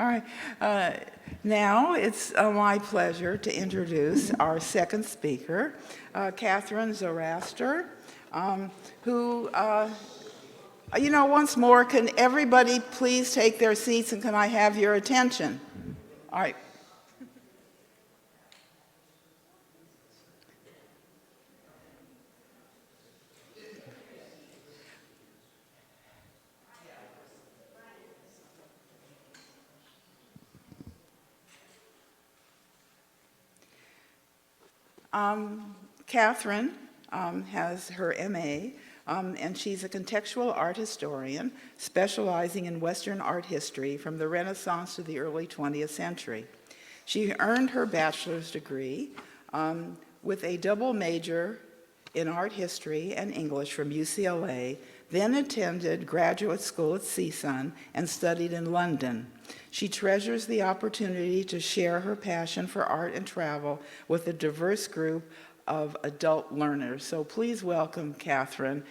All right. Now it's my pleasure to introduce our second speaker, Katherine Zoraster, who, once more, can everybody please take their seats and can I have your attention? All right. Katherine has her MA, and she's a contextual art historian specializing in Western art history from the Renaissance to the early 20th century. She earned her bachelor's degree with a double major in art history and English from UCLA, then attended graduate school at CSUN and studied in London. She treasures the opportunity to share her passion for art and travel with a diverse group of adult learners. So please welcome Katherine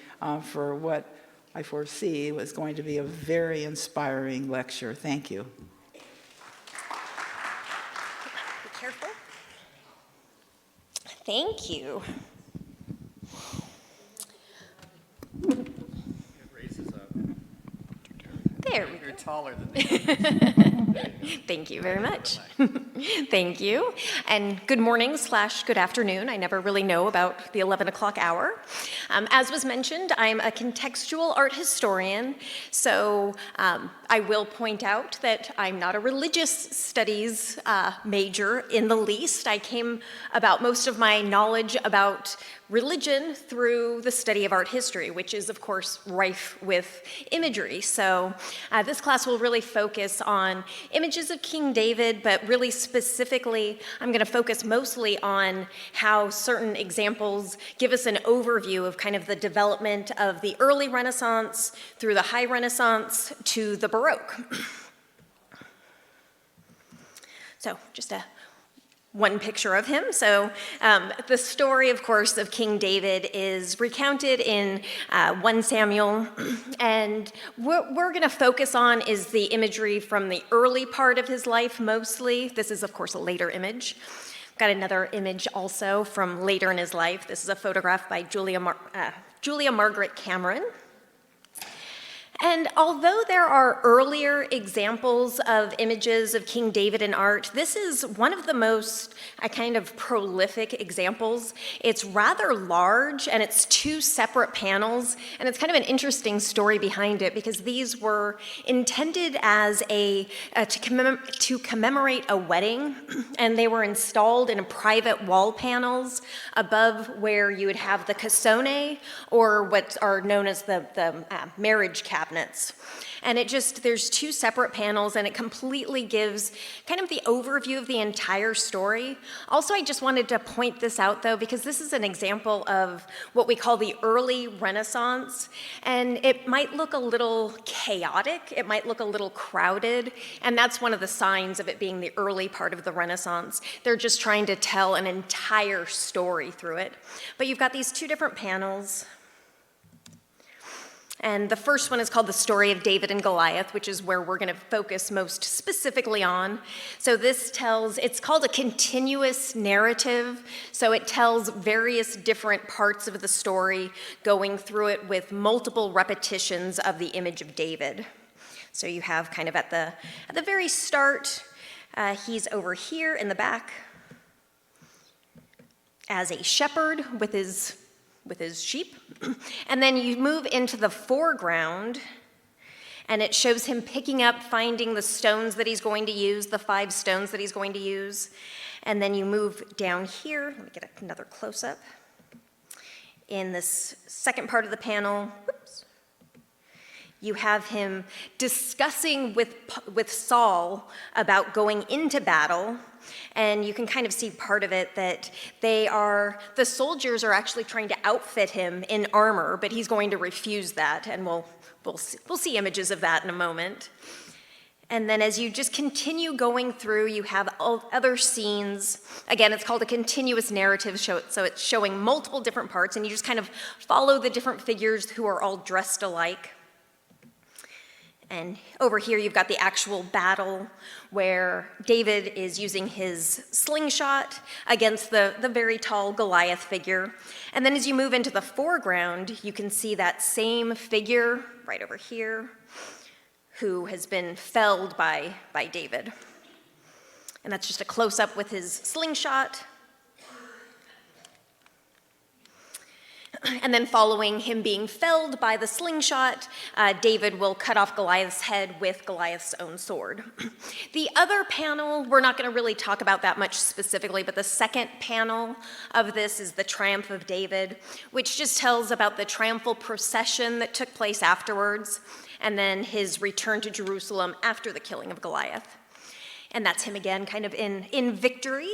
for what I foresee is going to be a very inspiring lecture. Thank you. Be careful. Thank you. There we go. You're taller than me. Thank you very much. Thank you. And good morning / good afternoon. I never really know about the 11 o'clock hour. As was mentioned, I'm a contextual art historian. So I will point out that I'm not a religious studies major in the least. I came about most of my knowledge about religion through the study of art history, which is, of course, rife with imagery. So this class will really focus on images of King David, but really specifically, I'm going to focus mostly on how certain examples give us an overview of kind of the development of the early Renaissance through the High Renaissance to the Baroque. So just one picture of him. So the story, of course, of King David is recounted in 1 Samuel, and what we're going to focus on is the imagery from the early part of his life mostly. This is, of course, a later image. Got another image also from later in his life. This is a photograph by Julia Margaret Cameron. And although there are earlier examples of images of King David in art, this is one of the most kind of prolific examples. It's rather large, and it's 2 separate panels, and it's kind of an interesting story behind it because these were intended as to commemorate a wedding, and they were installed in private wall panels above where you would have the cassone, or what are known as the marriage cabinets. And there's 2 separate panels, and it completely gives kind of the overview of the entire story. Also, I just wanted to point this out, though, because this is an example of what we call the early Renaissance, and it might look a little chaotic, it might look a little crowded, and that's one of the signs of it being the early part of the Renaissance. They're just trying to tell an entire story through it. But you've got these 2 different panels. And the first one is called The Story of David and Goliath, which is where we're going to focus most specifically on. So it's called a continuous narrative. So it tells various different parts of the story, going through it with multiple repetitions of the image of David. So you have kind of at the very start, he's over here in the back as a shepherd with his sheep. And then you move into the foreground, and it shows him finding the stones that he's going to use, the 5 stones that he's going to use. And then you move down here. Let me get another close-up. In this second part of the panel, you have him discussing with Saul about going into battle. And you can kind of see part of it that the soldiers are actually trying to outfit him in armor, but he's going to refuse that, and we'll see images of that in a moment. And then as you just continue going through, you have other scenes. Again, it's called a continuous narrative, so it's showing multiple different parts, and you just kind of follow the different figures who are all dressed alike. And over here, you've got the actual battle where David is using his slingshot against the very tall Goliath figure. And then as you move into the foreground, you can see that same figure right over here who has been felled by David. And that's just a close-up with his slingshot. And then following him being felled by the slingshot, David will cut off Goliath's head with Goliath's own sword. The other panel, we're not going to really talk about that much specifically, but the second panel of this is the Triumph of David, which just tells about the triumphal procession that took place afterwards, and then his return to Jerusalem after the killing of Goliath. And that's him again, kind of in victory.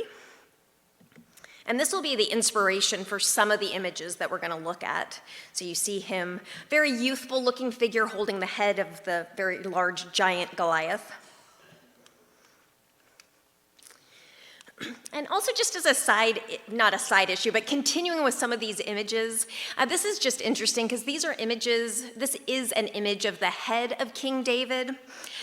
And this will be the inspiration for some of the images that we're going to look at. So you see him, very youthful looking figure holding the head of the very large giant Goliath. And also just as a side, not a side issue, but continuing with some of these images, this is just interesting because these are images, this is an image of the head of King David.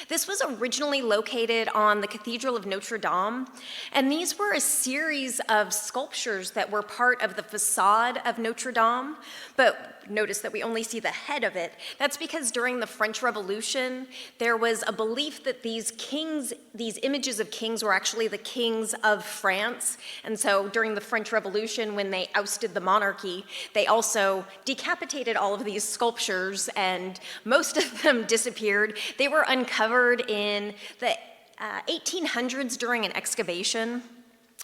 This was originally located on the Cathedral of Notre Dame, and these were a series of sculptures that were part of the facade of Notre Dame, but notice that we only see the head of it. That's because during the French Revolution, there was a belief that these images of kings were actually the kings of France, and so during the French Revolution, when they ousted the monarchy, they also decapitated all of these sculptures, and most of them disappeared. They were uncovered in the 1800s during an excavation.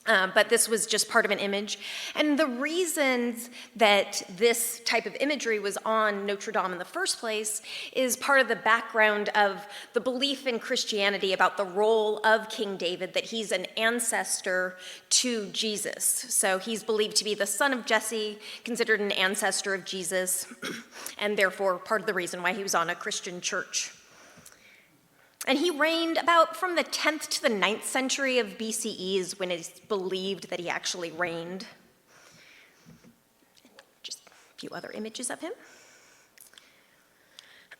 But this was just part of an image. And the reasons that this type of imagery was on Notre Dame in the first place is part of the background of the belief in Christianity about the role of King David, that he's an ancestor to Jesus. So he's believed to be the son of Jesse, considered an ancestor of Jesus, and therefore part of the reason why he was on a Christian church. And he reigned about from the 10th to the 9th century of BCE is when it's believed that he actually reigned. Just a few other images of him.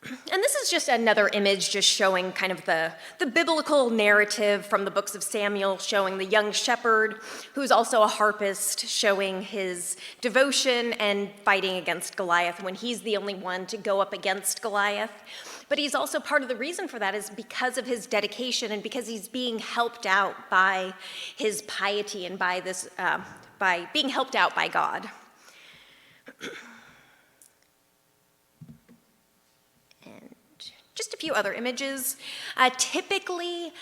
And this is just another image just showing kind of the biblical narrative from the books of Samuel, showing the young shepherd, who's also a harpist, showing his devotion and fighting against Goliath when he's the only one to go up against Goliath. But he's also part of the reason for that is because of his dedication and because he's being helped out by his piety and by being helped out by God. And just a few other images. Typically,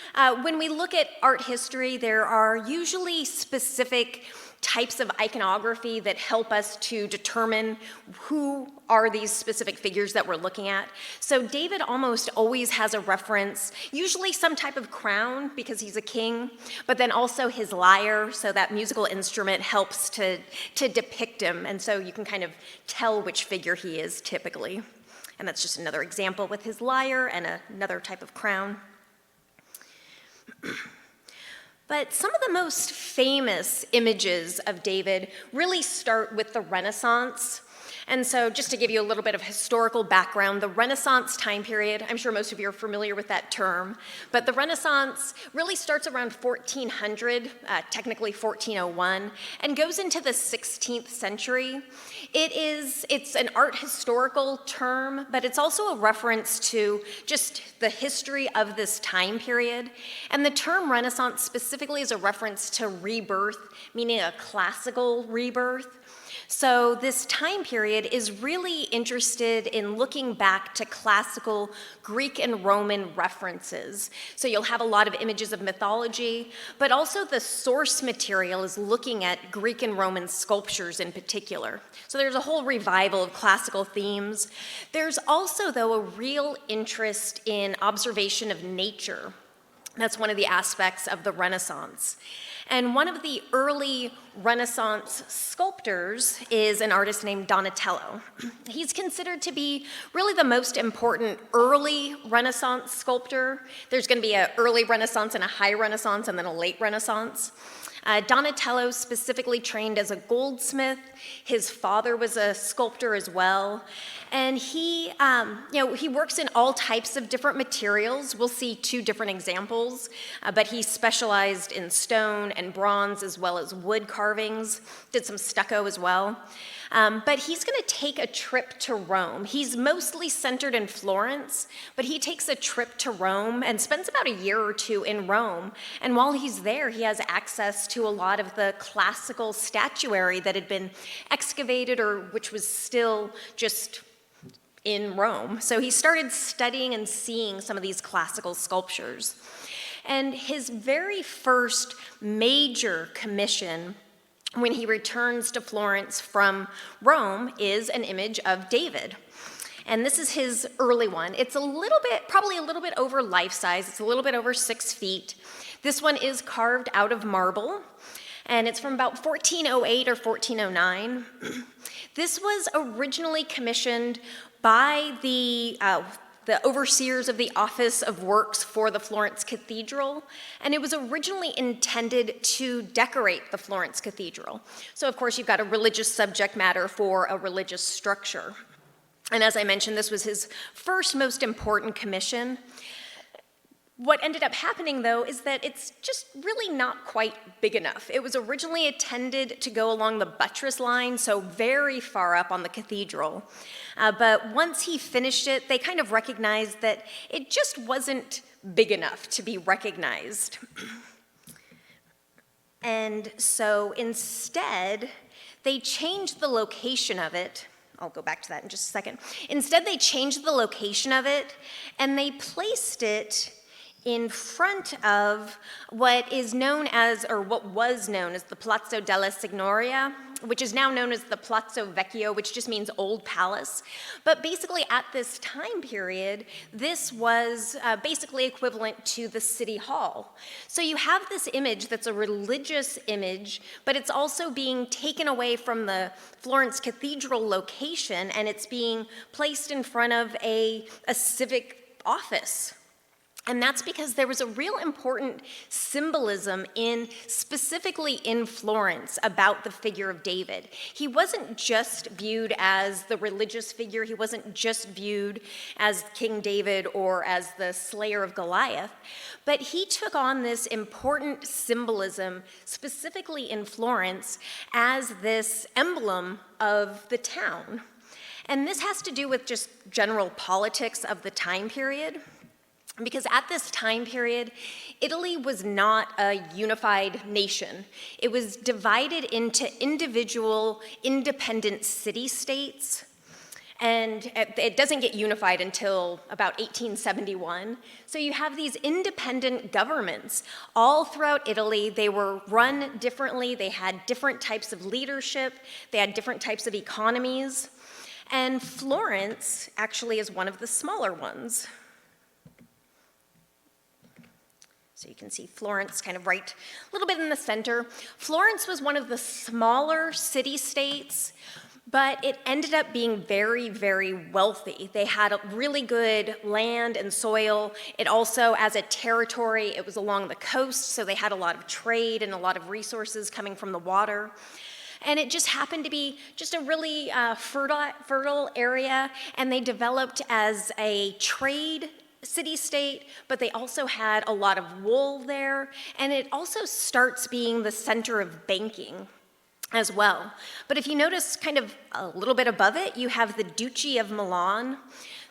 when we look at art history, there are usually specific types of iconography that help us to determine who are these specific figures that we're looking at. So David almost always has a reference, usually some type of crown because he's a king, but then also his lyre, so that musical instrument helps to depict him, and so you can kind of tell which figure he is typically. And that's just another example with his lyre and another type of crown. But some of the most famous images of David really start with the Renaissance. And so just to give you a little bit of historical background, the Renaissance time period, I'm sure most of you are familiar with that term, but the Renaissance really starts around 1400, technically 1401, and goes into the 16th century. It's an art historical term, but it's also a reference to just the history of this time period. And the term Renaissance specifically is a reference to rebirth, meaning a classical rebirth. So this time period is really interested in looking back to classical Greek and Roman references. So you'll have a lot of images of mythology, but also the source material is looking at Greek and Roman sculptures in particular. So there's a whole revival of classical themes. There's also, though, a real interest in observation of nature. That's one of the aspects of the Renaissance. And one of the early Renaissance sculptors is an artist named Donatello. He's considered to be really the most important early Renaissance sculptor. There's going to be an early Renaissance and a high Renaissance and then a late Renaissance. Donatello specifically trained as a goldsmith. His father was a sculptor as well. And he works in all types of different materials. We'll see two different examples, but he specialized in stone and bronze as well as wood carvings, did some stucco as well. But he's going to take a trip to Rome. He's mostly centered in Florence, but he takes a trip to Rome and spends about a year or two in Rome. And while he's there, he has access to a lot of the classical statuary that had been excavated or which was still just in Rome. So he started studying and seeing some of these classical sculptures. And his very first major commission when he returns to Florence from Rome is an image of David. And this is his early one. It's probably a little bit over life size. It's a little bit over 6 feet. This one is carved out of marble, and it's from about 1408 or 1409. This was originally commissioned by the overseers of the Office of Works for the Florence Cathedral, and it was originally intended to decorate the Florence Cathedral. So of course you've got a religious subject matter for a religious structure. And as I mentioned, this was his first most important commission. What ended up happening, though, is that it's just really not quite big enough. It was originally intended to go along the buttress line, so very far up on the cathedral. But once he finished it, they kind of recognized that it just wasn't big enough to be recognized. And so instead, they changed the location of it. I'll go back to that in just a second. Instead, they changed the location of it, and they placed it in front of what is known as, or what was known as, the Palazzo della Signoria, which is now known as the Palazzo Vecchio, which just means Old Palace. But basically at this time period, this was basically equivalent to the City Hall. So you have this image that's a religious image, but it's also being taken away from the Florence Cathedral location, and it's being placed in front of a civic office. And that's because there was a real important symbolism specifically in Florence about the figure of David. He wasn't just viewed as the religious figure. He wasn't just viewed as King David or as the slayer of Goliath, but he took on this important symbolism specifically in Florence as this emblem of the town. And this has to do with just general politics of the time period. Because at this time period, Italy was not a unified nation. It was divided into individual independent city-states, and it doesn't get unified until about 1871. So you have these independent governments all throughout Italy. They were run differently. They had different types of leadership. They had different types of economies. And Florence actually is one of the smaller ones. So you can see Florence kind of right a little bit in the center. Florence was one of the smaller city-states, but it ended up being very, very wealthy. They had a really good land and soil. It also, as a territory, it was along the coast, so they had a lot of trade and a lot of resources coming from the water. And it just happened to be just a really fertile area, and they developed as a trade city-state, but they also had a lot of wool there, and it also starts being the center of banking as well. But if you notice kind of a little bit above it, you have the Duchy of Milan.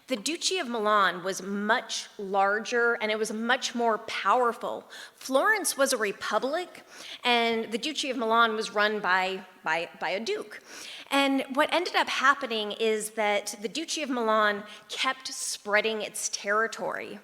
The Duchy of Milan was much larger, and it was much more powerful. Florence was a republic, and the Duchy of Milan was run by a duke. And what ended up happening is that the Duchy of Milan kept spreading its territory.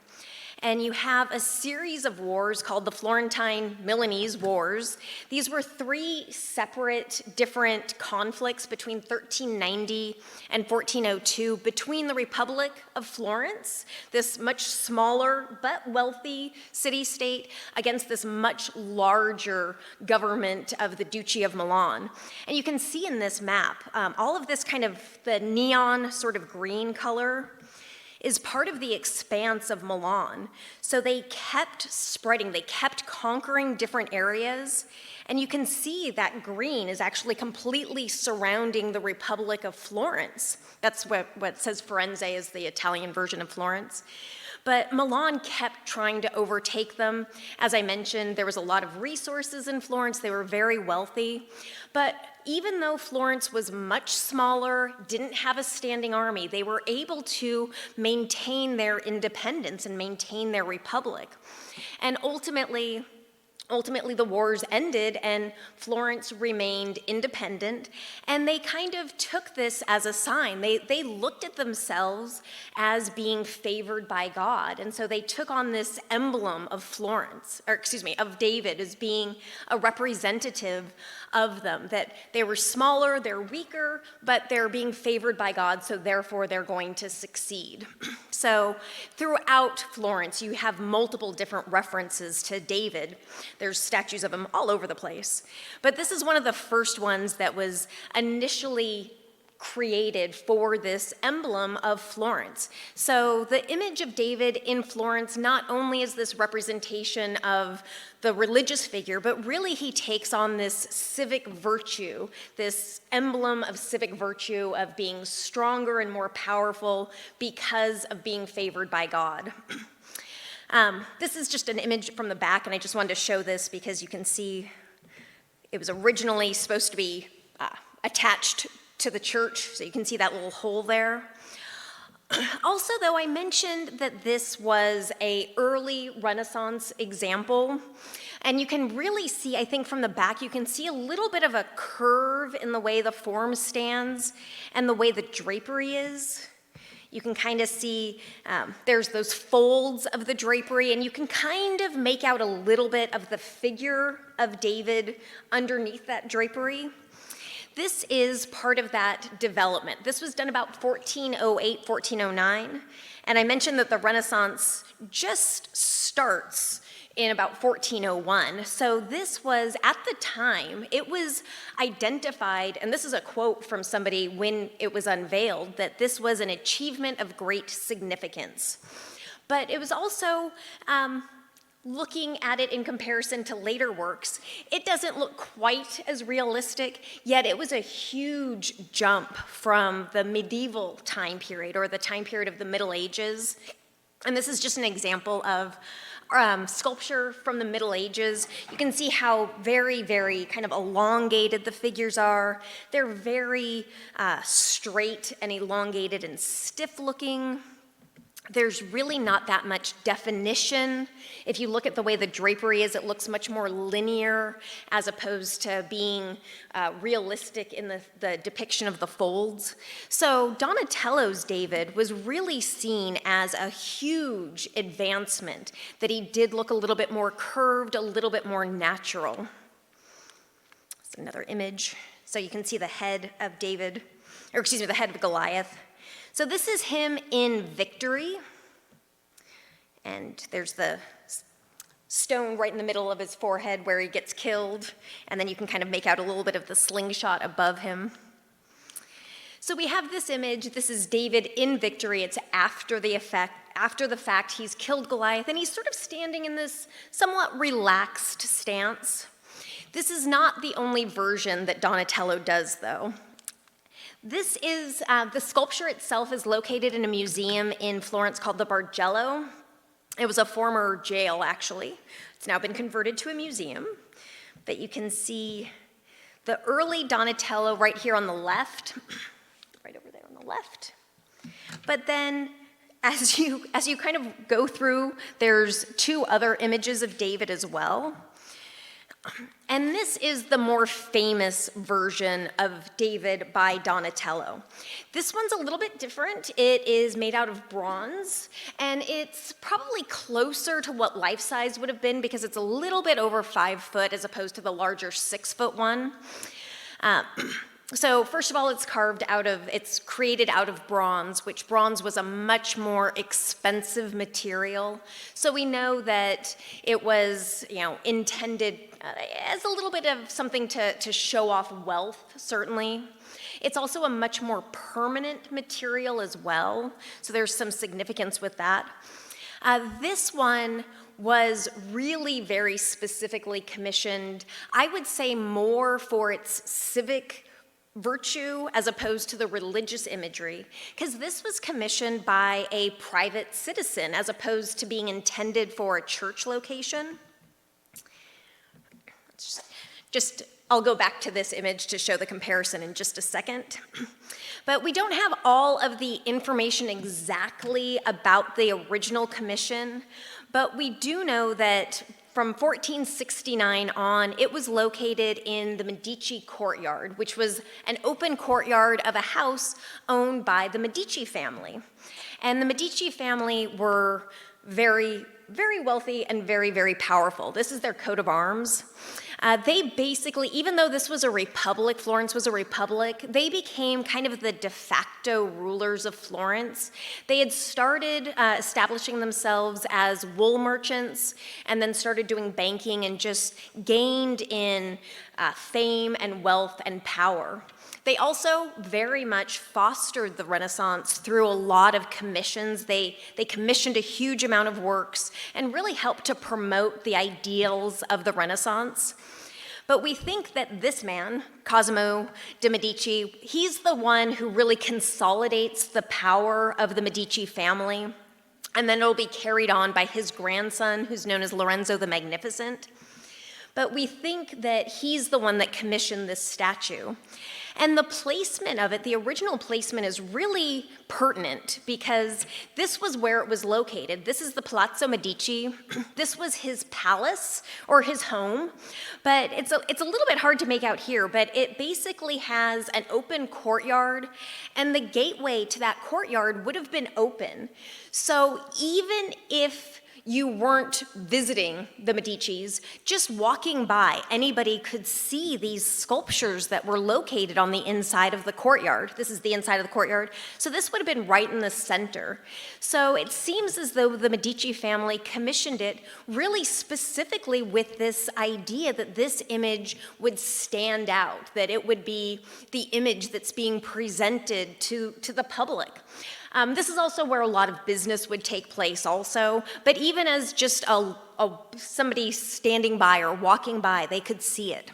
And you have a series of wars called the Florentine-Milanese Wars. These were 3 separate different conflicts between 1390 and 1402 between the Republic of Florence, this much smaller but wealthy city-state, against this much larger government of the Duchy of Milan. And you can see in this map, all of this kind of the neon sort of green color is part of the expanse of Milan. So they kept spreading, they kept conquering different areas, and you can see that green is actually completely surrounding the Republic of Florence. That's what says Firenze is the Italian version of Florence. But Milan kept trying to overtake them. As I mentioned, there was a lot of resources in Florence. They were very wealthy. But even though Florence was much smaller, didn't have a standing army, they were able to maintain their independence and maintain their republic. And ultimately the wars ended and Florence remained independent, and they kind of took this as a sign. They looked at themselves as being favored by God, and so they took on this emblem of of David as being a representative of them, that they were smaller, they're weaker, but they're being favored by God, so therefore they're going to succeed. So throughout Florence, you have multiple different references to David. There's statues of him all over the place. But this is one of the first ones that was initially created for this emblem of Florence. So the image of David in Florence not only is this representation of the religious figure, but really he takes on this civic virtue, this emblem of civic virtue of being stronger and more powerful because of being favored by God. This is just an image from the back, and I just wanted to show this because you can see it was originally supposed to be attached to the church, so you can see that little hole there. Also, though, I mentioned that this was an early Renaissance example, and you can really see, I think from the back, you can see a little bit of a curve in the way the form stands and the way the drapery is. You can kind of see there's those folds of the drapery, and you can kind of make out a little bit of the figure of David underneath that drapery. This is part of that development. This was done about 1408, 1409, and I mentioned that the Renaissance just starts in about 1401. So this was, at the time, it was identified, and this is a quote from somebody when it was unveiled, that this was an achievement of great significance. But it was also, looking at it in comparison to later works, it doesn't look quite as realistic, yet it was a huge jump from the medieval time period or the time period of the Middle Ages. And this is just an example of sculpture from the Middle Ages. You can see how very, very kind of elongated the figures are. They're very straight and elongated and stiff looking. There's really not that much definition. If you look at the way the drapery is, it looks much more linear as opposed to being realistic in the depiction of the folds. So Donatello's David was really seen as a huge advancement, that he did look a little bit more curved, a little bit more natural. That's another image. So you can see the head of David, or excuse me, the head of Goliath. So this is him in victory, and there's the stone right in the middle of his forehead where he gets killed, and then you can kind of make out a little bit of the slingshot above him. So we have this image. This is David in victory. It's after the fact he's killed Goliath, and he's sort of standing in this somewhat relaxed stance. This is not the only version that Donatello does, though. This is, the sculpture itself is located in a museum in Florence called the Bargello. It was a former jail, actually. It's now been converted to a museum. But you can see the early Donatello right here on the left, right over there on the left. But then as you kind of go through, there's two other images of David as well. And this is the more famous version of David by Donatello. This one's a little bit different. It is made out of bronze, and it's probably closer to what life-size would have been because it's a little bit over 5 foot as opposed to the larger 6 foot one. So first of all, it's created out of bronze, which bronze was a much more expensive material. So we know that it was, intended as a little bit of something to show off wealth, certainly. It's also a much more permanent material as well, so there's some significance with that. This one was really very specifically commissioned, I would say more for its civic virtue as opposed to the religious imagery, because this was commissioned by a private citizen as opposed to being intended for a church location. I'll go back to this image to show the comparison in just a second. But we don't have all of the information exactly about the original commission, but we do know that from 1469 on, it was located in the Medici courtyard, which was an open courtyard of a house owned by the Medici family. And the Medici family were very, very wealthy and very, very powerful. This is their coat of arms. They basically, even though this was a republic, Florence was a republic, they became kind of the de facto rulers of Florence. They had started establishing themselves as wool merchants and then started doing banking and just gained in fame and wealth and power. They also very much fostered the Renaissance through a lot of commissions. They commissioned a huge amount of works and really helped to promote the ideals of the Renaissance. But we think that this man, Cosimo de' Medici, he's the one who really consolidates the power of the Medici family, and then it'll be carried on by his grandson, who's known as Lorenzo the Magnificent. But we think that he's the one that commissioned this statue. And the placement of it, the original placement, is really pertinent because this was where it was located. This is the Palazzo Medici. This was his palace or his home. But it's a little bit hard to make out here, but it basically has an open courtyard, and the gateway to that courtyard would have been open. So even if you weren't visiting the Medicis, just walking by, anybody could see these sculptures that were located on the inside of the courtyard. This is the inside of the courtyard. So this would have been right in the center. So it seems as though the Medici family commissioned it really specifically with this idea that this image would stand out, that it would be the image that's being presented to the public. This is also where a lot of business would take place also, but even as just somebody standing by or walking by, they could see it.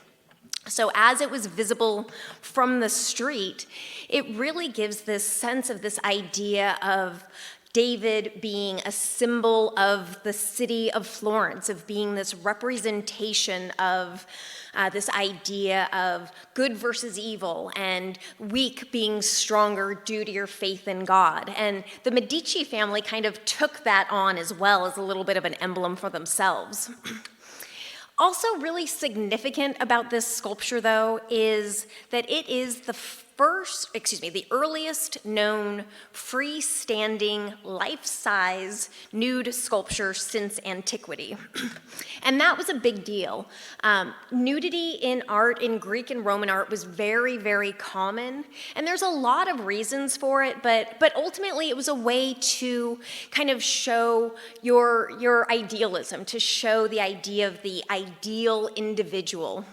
So as it was visible from the street, it really gives this sense of this idea of David being a symbol of the city of Florence, of being this representation of this idea of good versus evil and weak being stronger due to your faith in God. And the Medici family kind of took that on as well as a little bit of an emblem for themselves. Also really significant about this sculpture, though, is that it is the earliest known freestanding, life-size nude sculpture since antiquity. And that was a big deal. Nudity in art, in Greek and Roman art, was very, very common. And there's a lot of reasons for it, but ultimately it was a way to kind of show your idealism, to show the idea of the ideal individual.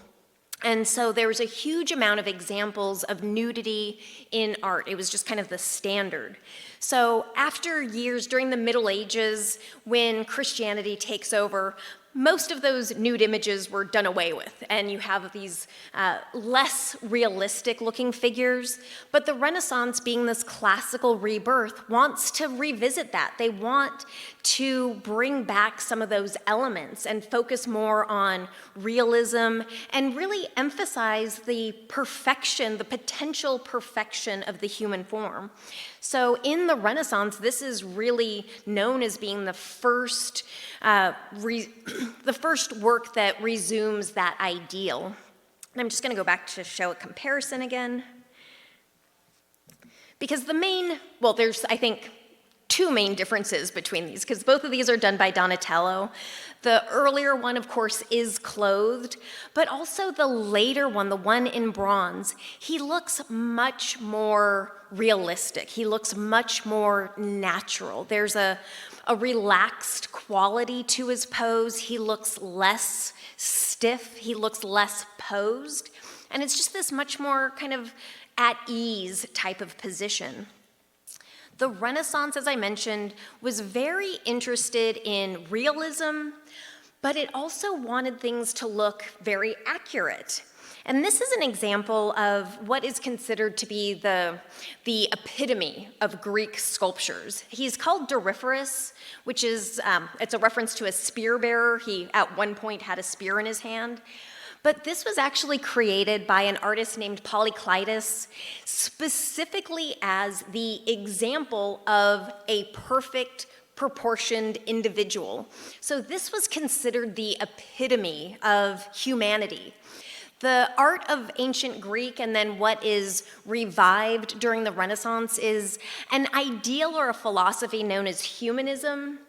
And so there was a huge amount of examples of nudity in art. It was just kind of the standard. So after years, during the Middle Ages, when Christianity takes over, most of those nude images were done away with, and you have these less realistic looking figures. But the Renaissance, being this classical rebirth, wants to revisit that. They want to bring back some of those elements and focus more on realism and really emphasize the perfection, the potential perfection of the human form. So in the Renaissance, this is really known as being the first work that resumes that ideal. And I'm just going to go back to show a comparison again. Because there's, I think, two main differences between these, because both of these are done by Donatello. The earlier one, of course, is clothed, but also the later one, the one in bronze, he looks much more realistic. He looks much more natural. There's a relaxed quality to his pose. He looks less stiff. He looks less posed. And it's just this much more kind of at ease type of position. The Renaissance, as I mentioned, was very interested in realism, but it also wanted things to look very accurate. And this is an example of what is considered to be the epitome of Greek sculptures. He's called Doryphorus, which is, it's a reference to a spear bearer. He, at one point, had a spear in his hand. But this was actually created by an artist named Polykleitos, specifically as the example of a perfect, proportioned individual. So this was considered the epitome of humanity. The art of ancient Greek and then what is revived during the Renaissance is an ideal or a philosophy known as humanism,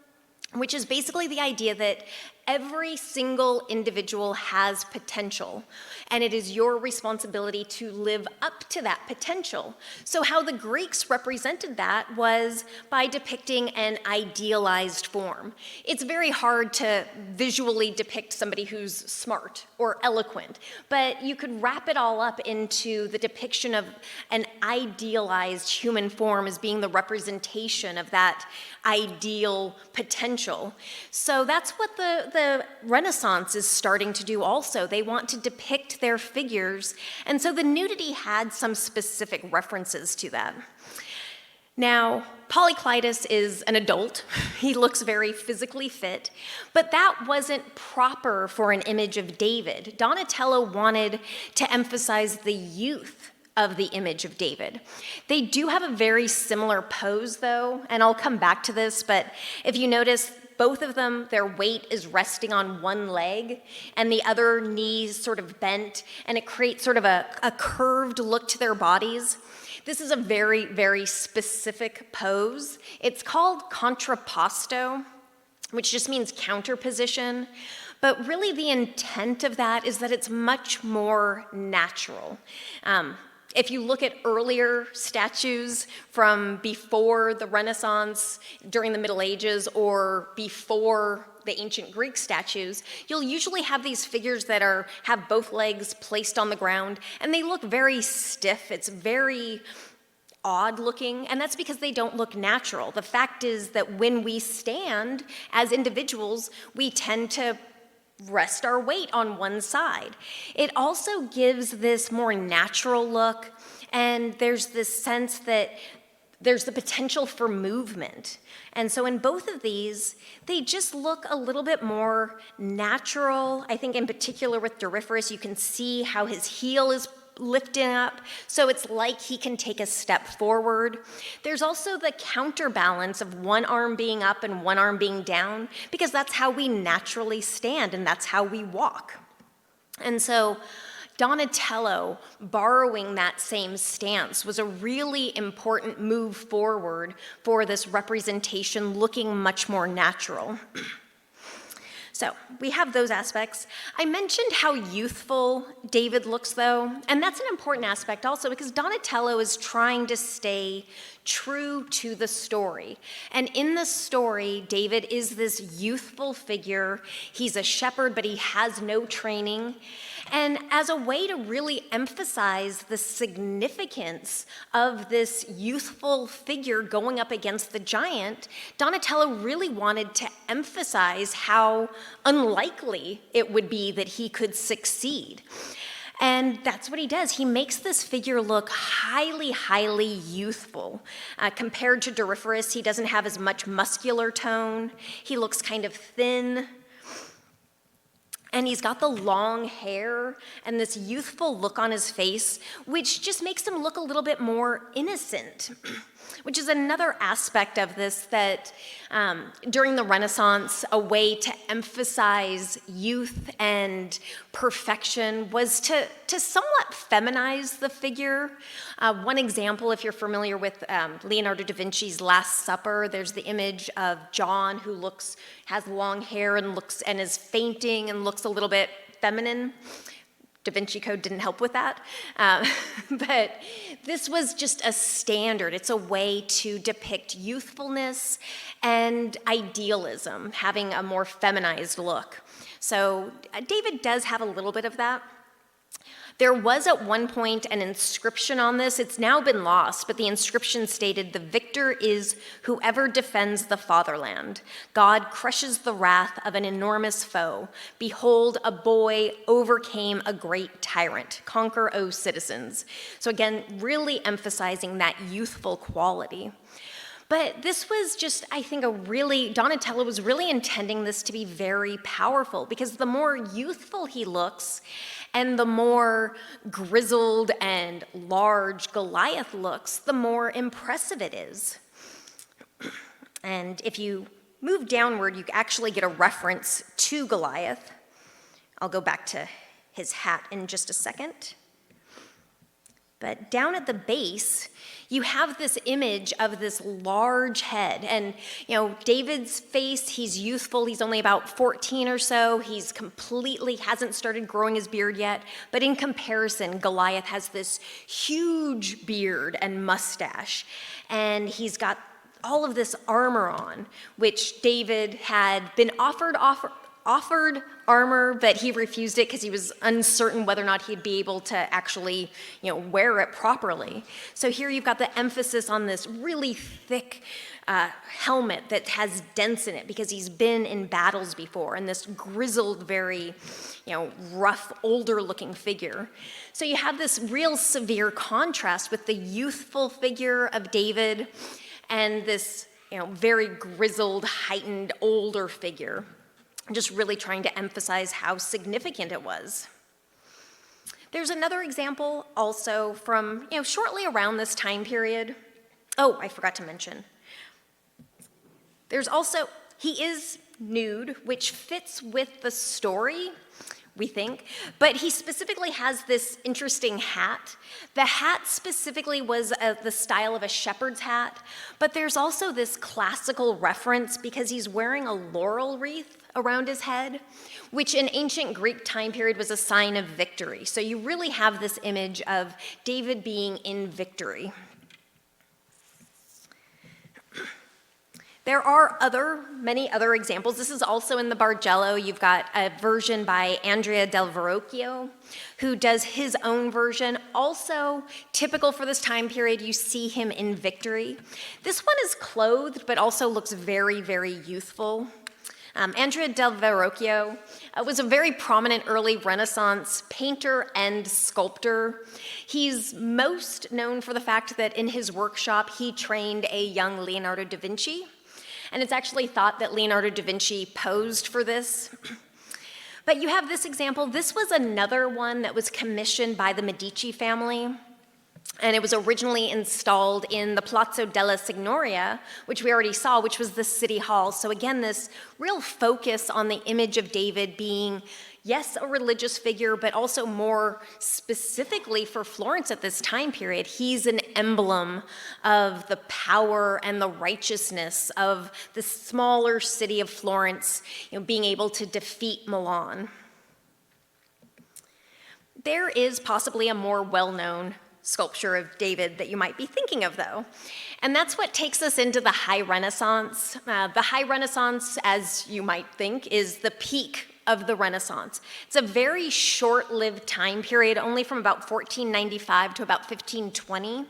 which is basically the idea that every single individual has potential, and it is your responsibility to live up to that potential. So how the Greeks represented that was by depicting an idealized form. It's very hard to visually depict somebody who's smart or eloquent, but you could wrap it all up into the depiction of an idealized human form as being the representation of that ideal potential. So that's what the Renaissance is starting to do also. They want to depict their figures, and so the nudity had some specific references to that. Now, Polykleitos is an adult. He looks very physically fit, but that wasn't proper for an image of David. Donatello wanted to emphasize the youth of the image of David. They do have a very similar pose, though, and I'll come back to this, but if you notice, both of them, their weight is resting on one leg, and the other knee's sort of bent, and it creates sort of a curved look to their bodies. This is a very, very specific pose. It's called contrapposto, which just means counter position. But really the intent of that is that it's much more natural. If you look at earlier statues from before the Renaissance, during the Middle Ages, or before the ancient Greek statues, you'll usually have these figures that have both legs placed on the ground, and they look very stiff. It's very odd looking, and that's because they don't look natural. The fact is that when we stand as individuals, we tend to rest our weight on one side. It also gives this more natural look, and there's this sense that there's the potential for movement. And so in both of these, they just look a little bit more natural. I think in particular with Doryphorus, you can see how his heel is lifting up, so it's like he can take a step forward. There's also the counterbalance of one arm being up and one arm being down, because that's how we naturally stand and that's how we walk. And so Donatello borrowing that same stance was a really important move forward for this representation looking much more natural. So we have those aspects. I mentioned how youthful David looks, though, and that's an important aspect also because Donatello is trying to stay true to the story. And in the story, David is this youthful figure. He's a shepherd, but he has no training. And as a way to really emphasize the significance of this youthful figure going up against the giant, Donatello really wanted to emphasize how unlikely it would be that he could succeed. And that's what he does. He makes this figure look highly, highly youthful. Compared to Doryphorus, he doesn't have as much muscular tone. He looks kind of thin. And he's got the long hair and this youthful look on his face, which just makes him look a little bit more innocent, which is another aspect of this that during the Renaissance, a way to emphasize youth and perfection was to somewhat feminize the figure. One example, if you're familiar with Leonardo da Vinci's Last Supper, there's the image of John who has long hair and is fainting and looks a little bit feminine. Da Vinci Code didn't help with that. But this was just a standard. It's a way to depict youthfulness and idealism, having a more feminized look. So David does have a little bit of that. There was at one point an inscription on this. It's now been lost, but the inscription stated, "The victor is whoever defends the fatherland. God crushes the wrath of an enormous foe. Behold, a boy overcame a great tyrant. Conquer, O citizens." So again, really emphasizing that youthful quality. But this was just, I think, Donatello was really intending this to be very powerful, because the more youthful he looks and the more grizzled and large Goliath looks, the more impressive it is. And if you move downward, you actually get a reference to Goliath. I'll go back to his hat in just a second. But down at the base, you have this image of this large head. And, David's face, he's youthful. He's only about 14 or so. He's hasn't started growing his beard yet. But in comparison, Goliath has this huge beard and mustache. And he's got all of this armor on, which David had been offered armor, but he refused it because he was uncertain whether or not he'd be able to actually, wear it properly. So here you've got the emphasis on this really thick helmet that has dents in it because he's been in battles before, and this grizzled, very, rough, older-looking figure. So you have this real severe contrast with the youthful figure of David and this, very grizzled, heightened, older figure. Just really trying to emphasize how significant it was. There's another example also from, shortly around this time period. Oh, I forgot to mention. There's also, he is nude, which fits with the story, we think, but he specifically has this interesting hat. The hat specifically was the style of a shepherd's hat, but there's also this classical reference because he's wearing a laurel wreath around his head, which in ancient Greek time period was a sign of victory. So you really have this image of David being in victory. There are many other examples. This is also in the Bargello. You've got a version by Andrea del Verrocchio, who does his own version. Also, typical for this time period, you see him in victory. This one is clothed, but also looks very, very youthful. Andrea del Verrocchio was a very prominent early Renaissance painter and sculptor. He's most known for the fact that in his workshop, he trained a young Leonardo da Vinci. And it's actually thought that Leonardo da Vinci posed for this. But you have this example. This was another one that was commissioned by the Medici family. And it was originally installed in the Palazzo della Signoria, which we already saw, which was the city hall. So again, this real focus on the image of David being, yes, a religious figure, but also more specifically for Florence at this time period, he's an emblem of the power and the righteousness of the smaller city of Florence, being able to defeat Milan. There is possibly a more well-known sculpture of David that you might be thinking of, though. And that's what takes us into the High Renaissance. The High Renaissance, as you might think, is the peak of the Renaissance. It's a very short-lived time period, only from about 1495 to about 1520.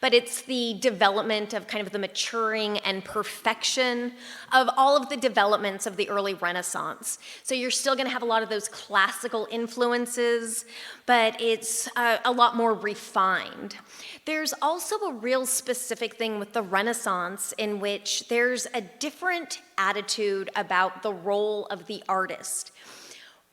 But it's the development of kind of the maturing and perfection of all of the developments of the early Renaissance. So you're still going to have a lot of those classical influences, but it's a lot more refined. There's also a real specific thing with the Renaissance in which there's a different attitude about the role of the artist.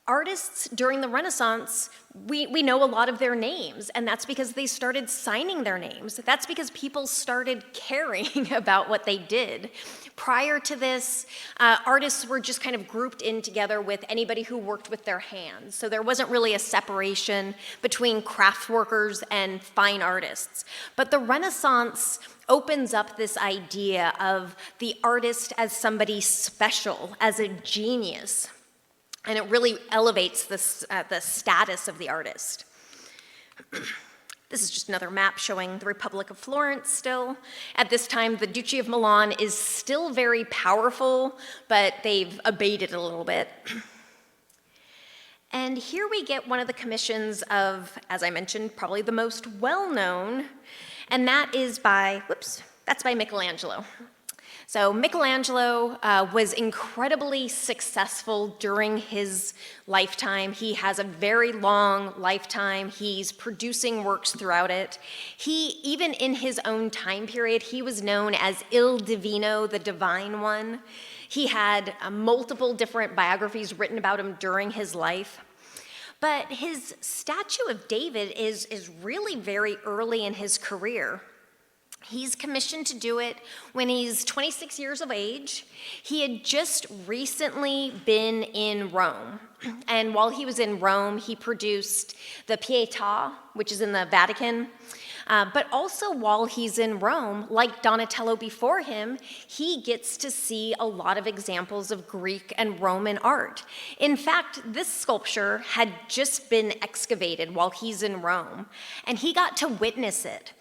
artists during the Renaissance, we know a lot of their names, and that's because they started signing their names. That's because people started caring about what they did. Prior to this, artists were just kind of grouped in together with anybody who worked with their hands. So there wasn't really a separation between craft workers and fine artists. But the Renaissance opens up this idea of the artist as somebody special, as a genius. And it really elevates the status of the artist. This is just another map showing the Republic of Florence still. At this time, the Duchy of Milan is still very powerful, but they've abated a little bit. And here we get one of the commissions of, as I mentioned, probably the most well-known, and that is that's by Michelangelo. So Michelangelo was incredibly successful during his lifetime. He has a very long lifetime. He's producing works throughout it. Even in his own time period, he was known as Il Divino, the Divine One. He had multiple different biographies written about him during his life. But his statue of David is really very early in his career. He's commissioned to do it when he's 26 years of age. He had just recently been in Rome. And while he was in Rome, he produced the Pietà, which is in the Vatican. But also while he's in Rome, like Donatello before him, he gets to see a lot of examples of Greek and Roman art. In fact, this sculpture had just been excavated while he's in Rome, and he got to witness it.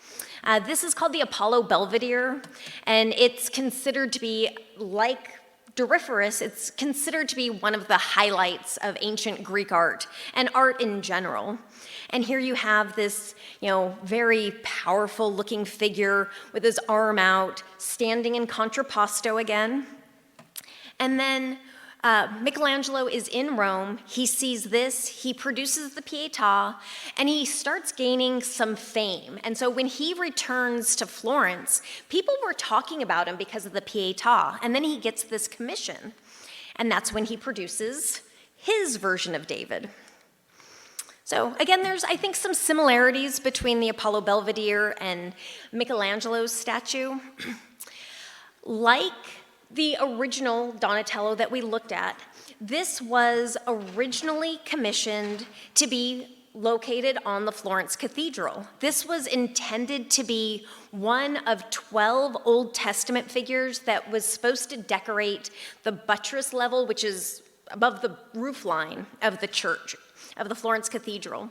This is called the Apollo Belvedere, and it's considered to be, like Doryphorus, it's considered to be one of the highlights of ancient Greek art and art in general. And here you have this, very powerful looking figure with his arm out, standing in contrapposto again. And then Michelangelo is in Rome, he sees this, he produces the Pietà, and he starts gaining some fame. And so when he returns to Florence, people were talking about him because of the Pietà, and then he gets this commission. And that's when he produces his version of David. So again, there's, I think, some similarities between the Apollo Belvedere and Michelangelo's statue. Like the original Donatello that we looked at, this was originally commissioned to be located on the Florence Cathedral. This was intended to be one of 12 Old Testament figures that was supposed to decorate the buttress level, which is above the roof line of the church, of the Florence Cathedral.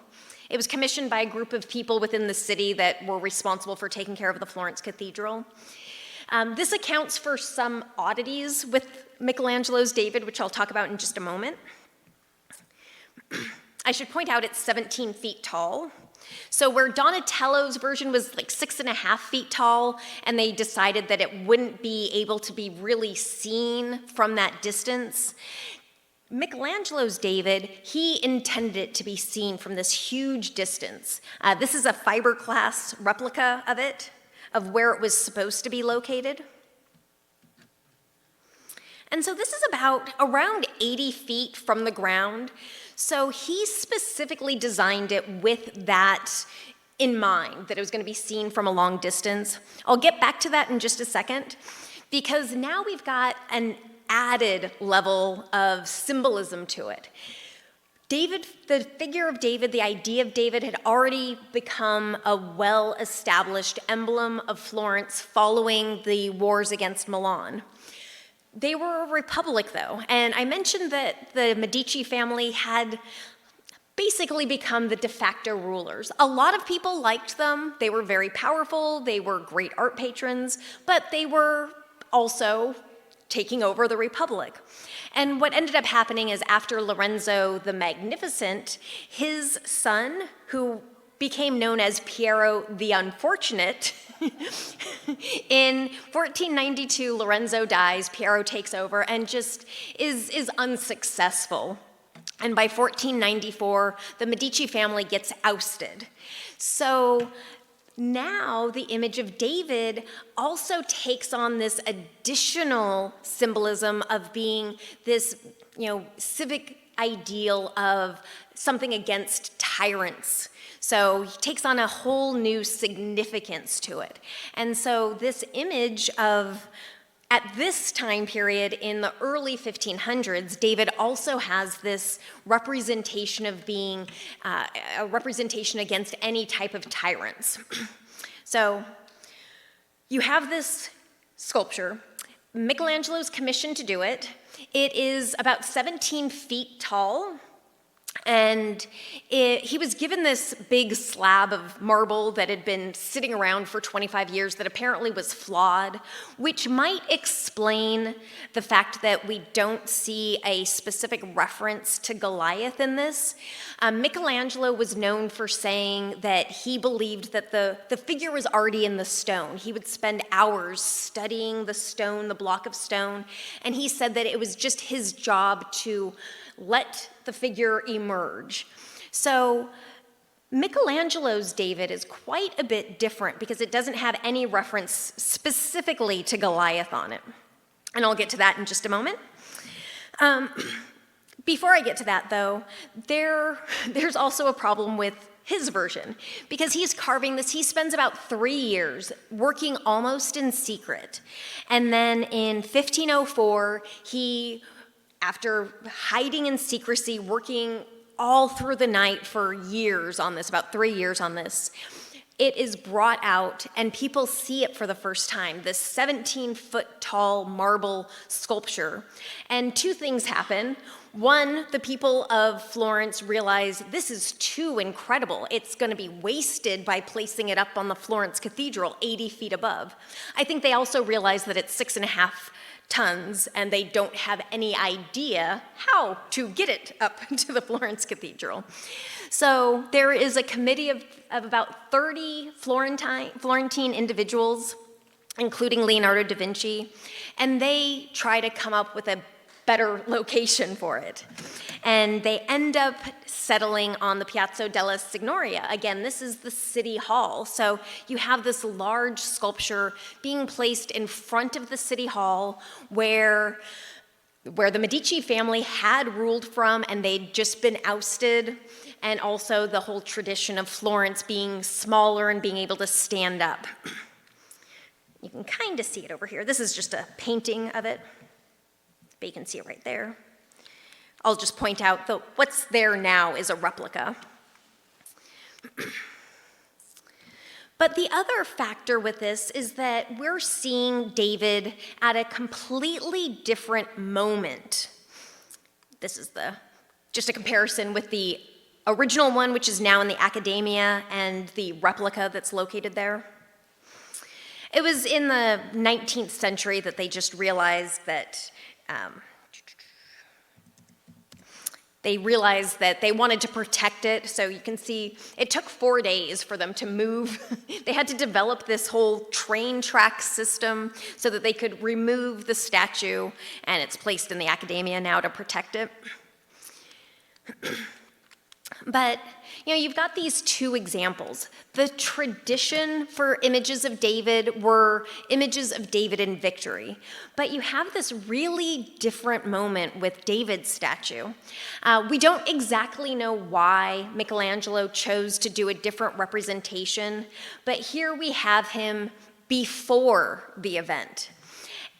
It was commissioned by a group of people within the city that were responsible for taking care of the Florence Cathedral. This accounts for some oddities with Michelangelo's David, which I'll talk about in just a moment. I should point out it's 17 feet tall. So where Donatello's version was like 6.5 feet tall, and they decided that it wouldn't be able to be really seen from that distance, Michelangelo's David, he intended it to be seen from this huge distance. This is a fiberglass replica of it, of where it was supposed to be located. And so this is around 80 feet from the ground. So he specifically designed it with that in mind, that it was going to be seen from a long distance. I'll get back to that in just a second, because now we've got an added level of symbolism to it. David, the figure of David, the idea of David had already become a well-established emblem of Florence following the wars against Milan. They were a republic, though, and I mentioned that the Medici family had basically become the de facto rulers. A lot of people liked them. They were very powerful. They were great art patrons, but they were also taking over the republic. And what ended up happening is after Lorenzo the Magnificent, his son, who became known as Piero the Unfortunate, in 1492, Lorenzo dies, Piero takes over, and just is unsuccessful. And by 1494, the Medici family gets ousted. So now the image of David also takes on this additional symbolism of being this, civic ideal of something against tyrants. So he takes on a whole new significance to it. And so this image of, at this time period in the early 1500s, David also has this representation of being a representation against any type of tyrants. So you have this sculpture. Michelangelo's commissioned to do it. It is about 17 feet tall. And he was given this big slab of marble that had been sitting around for 25 years that apparently was flawed, which might explain the fact that we don't see a specific reference to Goliath in this. Michelangelo was known for saying that he believed that the figure was already in the stone. He would spend hours studying the stone, the block of stone, and he said that it was just his job to let the figure emerge. So Michelangelo's David is quite a bit different because it doesn't have any reference specifically to Goliath on it. And I'll get to that in just a moment. Before I get to that, though, there's also a problem with his version, because he's carving this. He spends about 3 years working almost in secret. And then in 1504, after hiding in secrecy, working all through the night for years on this, about 3 years on this, it is brought out and people see it for the first time, this 17-foot tall marble sculpture. And two things happen. One, the people of Florence realize this is too incredible. It's going to be wasted by placing it up on the Florence Cathedral 80 feet above. I think they also realize that it's 6.5 tons, and they don't have any idea how to get it up to the Florence Cathedral. So there is a committee of about 30 Florentine individuals, including Leonardo da Vinci, and they try to come up with a better location for it. And they end up settling on the Piazza della Signoria. Again, this is the city hall. So you have this large sculpture being placed in front of the city hall where the Medici family had ruled from, and they'd just been ousted, and also the whole tradition of Florence being smaller and being able to stand up. You can kind of see it over here. This is just a painting of it, but you can see it right there. I'll just point out that what's there now is a replica. But the other factor with this is that we're seeing David at a completely different moment. This is just a comparison with the original one, which is now in the Academia, and the replica that's located there. It was in the 19th century that they just realized that they wanted to protect it. So you can see it took 4 days for them to move. They had to develop this whole train track system so that they could remove the statue, and it's placed in the Academia now to protect it. But, you've got these two examples. The tradition for images of David were images of David in victory. But you have this really different moment with David's statue. We don't exactly know why Michelangelo chose to do a different representation, but here we have him before the event.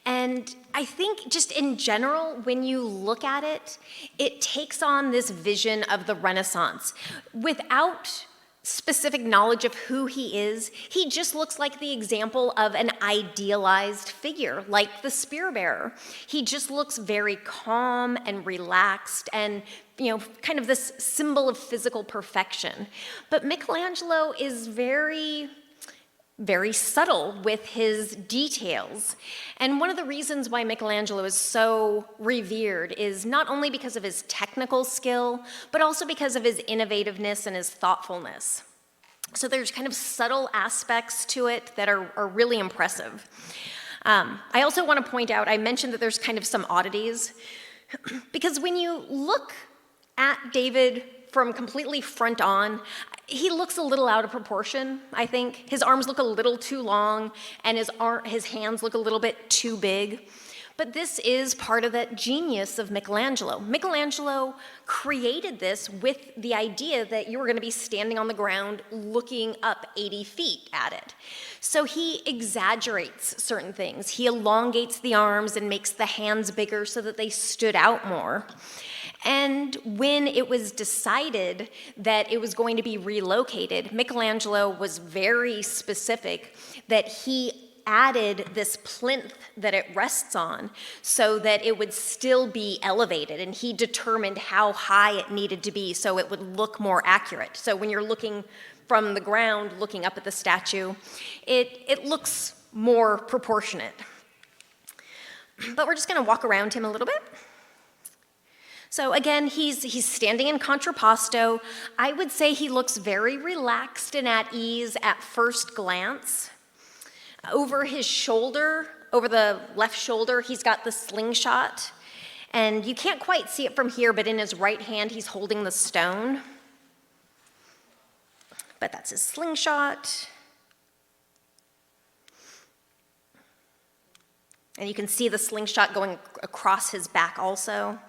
And I think just in general, when you look at it, it takes on this vision of the Renaissance. Without specific knowledge of who he is, he just looks like the example of an idealized figure, like the spear bearer. He just looks very calm and relaxed and, kind of this symbol of physical perfection. But Michelangelo is very subtle with his details. And one of the reasons why Michelangelo is so revered is not only because of his technical skill, but also because of his innovativeness and his thoughtfulness. So there's kind of subtle aspects to it that are really impressive. I also want to point out, I mentioned that there's kind of some oddities, because when you look at David from completely front on, he looks a little out of proportion, I think. His arms look a little too long, and his hands look a little bit too big. But this is part of that genius of Michelangelo. Michelangelo created this with the idea that you were going to be standing on the ground looking up 80 feet at it. So he exaggerates certain things. He elongates the arms and makes the hands bigger so that they stood out more. And when it was decided that it was going to be relocated, Michelangelo was very specific that he added this plinth that it rests on so that it would still be elevated, and he determined how high it needed to be so it would look more accurate. So when you're looking from the ground, looking up at the statue, it looks more proportionate. But we're just going to walk around him a little bit. So again, he's standing in contrapposto. I would say he looks very relaxed and at ease at first glance. Over his shoulder, over the left shoulder, he's got the slingshot. And you can't quite see it from here, but in his right hand, he's holding the stone. But that's his slingshot. And you can see the slingshot going across his back also.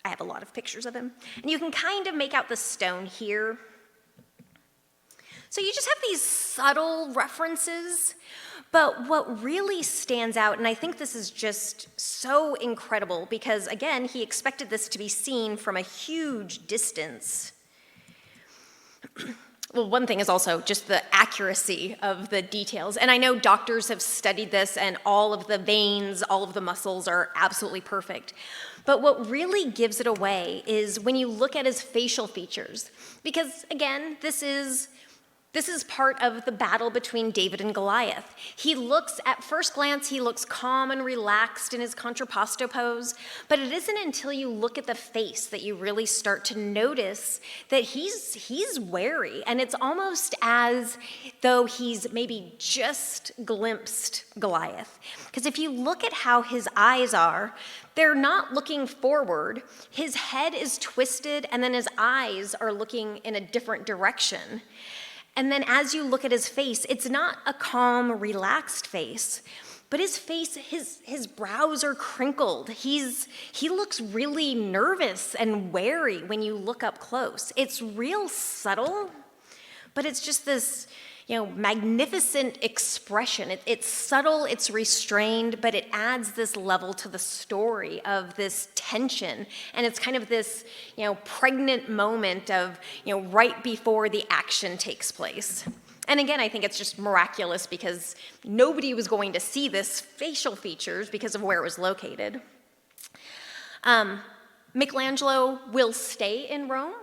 I have a lot of pictures of him. And you can kind of make out the stone here. So you just have these subtle references, but what really stands out, and I think this is just so incredible because, again, he expected this to be seen from a huge distance. Well, one thing is also just the accuracy of the details. And I know doctors have studied this, and all of the veins, all of the muscles are absolutely perfect. But what really gives it away is when you look at his facial features. Because, again, this is part of the battle between David and Goliath. He looks, at first glance, he looks calm and relaxed in his contrapposto pose, but it isn't until you look at the face that you really start to notice that he's wary, and it's almost as though he's maybe just glimpsed Goliath. Because if you look at how his eyes are, they're not looking forward. His head is twisted, and then his eyes are looking in a different direction. And then as you look at his face, it's not a calm, relaxed face, but his face, his brows are crinkled. He looks really nervous and wary when you look up close. It's real subtle, but it's just this, magnificent expression. It's subtle, it's restrained, but it adds this level to the story of this tension. And it's kind of this, pregnant moment of, right before the action takes place. And again, I think it's just miraculous because nobody was going to see this facial features because of where it was located. Michelangelo will stay in Rome.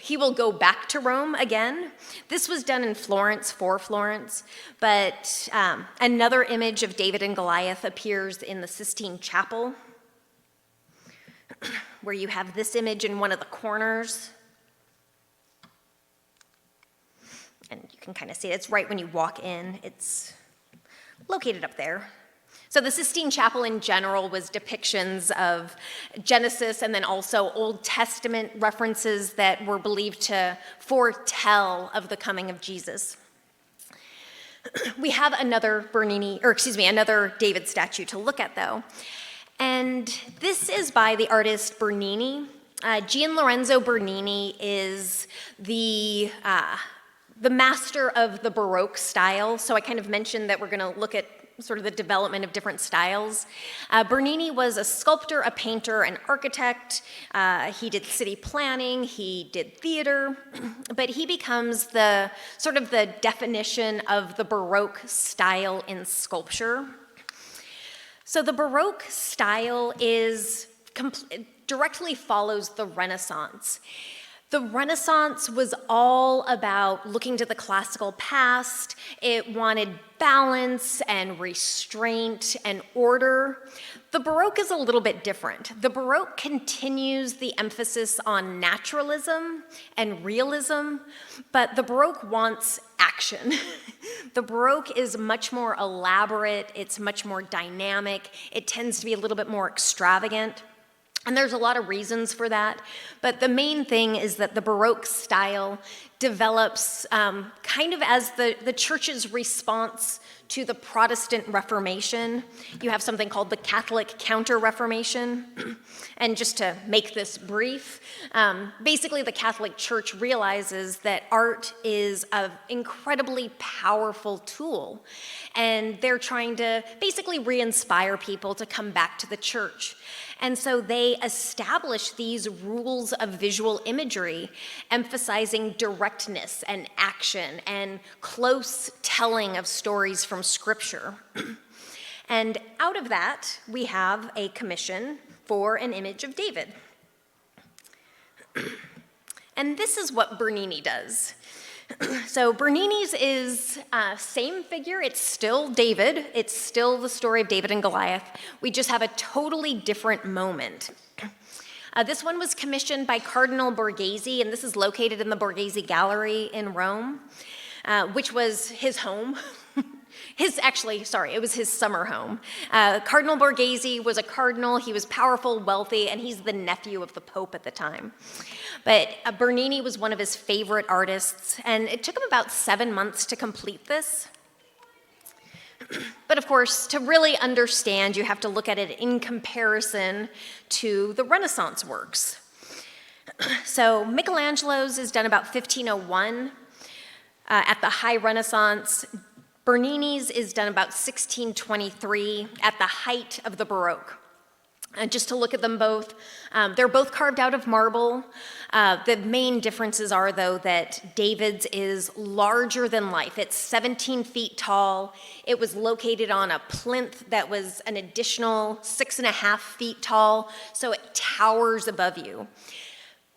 He will go back to Rome again. This was done in Florence, for Florence, but another image of David and Goliath appears in the Sistine Chapel, where you have this image in one of the corners. And you can kind of see it. It's right when you walk in. It's located up there. So the Sistine Chapel in general was depictions of Genesis and then also Old Testament references that were believed to foretell of the coming of Jesus. We have another David statue to look at though. And this is by the artist Bernini. Gian Lorenzo Bernini is the master of the Baroque style. So I kind of mentioned that we're going to look at sort of the development of different styles. Bernini was a sculptor, a painter, an architect. He did city planning, he did theater, but he becomes the sort of the definition of the Baroque style in sculpture. So the Baroque style directly follows the Renaissance. The Renaissance was all about looking to the classical past. It wanted balance and restraint and order. The Baroque is a little bit different. The Baroque continues the emphasis on naturalism and realism, but the Baroque wants action. The Baroque is much more elaborate, it's much more dynamic, it tends to be a little bit more extravagant. And there's a lot of reasons for that, but the main thing is that the Baroque style develops kind of as the church's response to the Protestant Reformation. You have something called the Catholic Counter-Reformation. And just to make this brief, basically the Catholic Church realizes that art is an incredibly powerful tool, and they're trying to basically re-inspire people to come back to the church. And so they establish these rules of visual imagery, emphasizing directness and action and close telling of stories from Scripture. And out of that, we have a commission for an image of David. And this is what Bernini does. So Bernini's is same figure. It's still David. It's still the story of David and Goliath. We just have a totally different moment. This one was commissioned by Cardinal Borghese, and this is located in the Borghese Gallery in Rome, which was his home. It was his summer home. Cardinal Borghese was a cardinal. He was powerful, wealthy, and he's the nephew of the Pope at the time. But Bernini was one of his favorite artists, and it took him about 7 months to complete this. But of course, to really understand, you have to look at it in comparison to the Renaissance works. So Michelangelo's is done about 1501 at the High Renaissance. Bernini's is done about 1623 at the height of the Baroque. Just to look at them both, they're both carved out of marble. The main differences are, though, that David's is larger than life. It's 17 feet tall. It was located on a plinth that was an additional 6.5 feet tall, so it towers above you.